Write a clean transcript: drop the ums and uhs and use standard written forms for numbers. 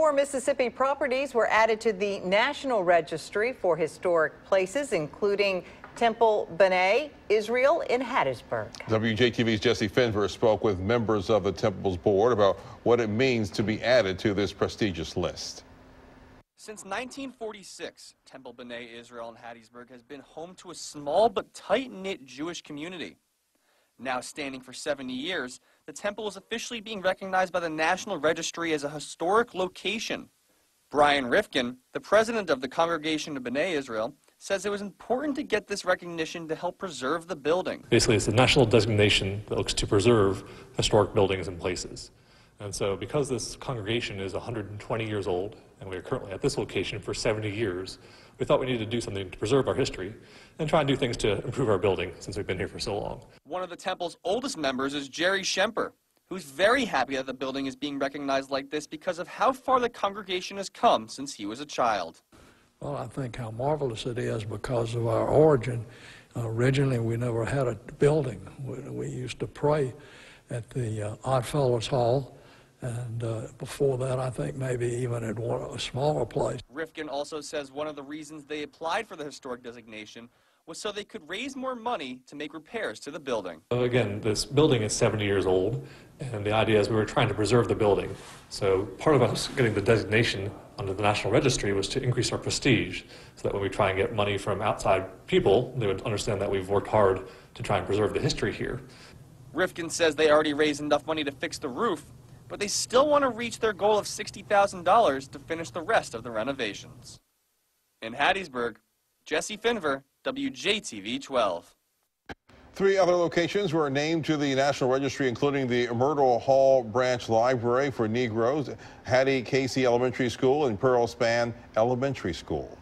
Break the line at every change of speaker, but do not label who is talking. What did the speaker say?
more Mississippi properties were added to the National Registry for Historic Places, including Temple B'nai Israel in Hattiesburg.
WJTV's Jesse Finver spoke with members of the Temple's board about what it means to be added to this prestigious list.
Since 1946, Temple B'nai Israel in Hattiesburg has been home to a small but tight-knit Jewish community. Now standing for 70 years, the temple is officially being recognized by the National Registry as a historic location. Brian Rifkin, the president of the Congregation of B'nai Israel, says it was important to get this recognition to help preserve the building.
Basically, it's a national designation that looks to preserve historic buildings and places. And so because this congregation is 120 years old, and we are currently at this location for 70 years, we thought we needed to do something to preserve our history and try and do things to improve our building since we've been here for so long.
One of the temple's oldest members is Jerry Schemper, who's very happy that the building is being recognized like this because of how far the congregation has come since he was a child.
Well, I think how marvelous it is because of our origin. Originally, we never had a building. We used to pray at the Oddfellows Hall. And before that, I think maybe even at a smaller place.
Rifkin also says one of the reasons they applied for the historic designation was so they could raise more money to make repairs to the building.
Again, this building is 70 years old, and the idea is we were trying to preserve the building. So part of us getting the designation under the National Registry was to increase our prestige, so that when we try and get money from outside people, they would understand that we've worked hard to try and preserve the history here.
Rifkin says they already raised enough money to fix the roof, but they still want to reach their goal of $60,000 to finish the rest of the renovations. In Hattiesburg, Jesse Finver, WJTV 12.
3 other locations were named to the National Registry, including the Myrtle Hall Branch Library for Negroes, Hattie Casey Elementary School, and Pearl Span Elementary School.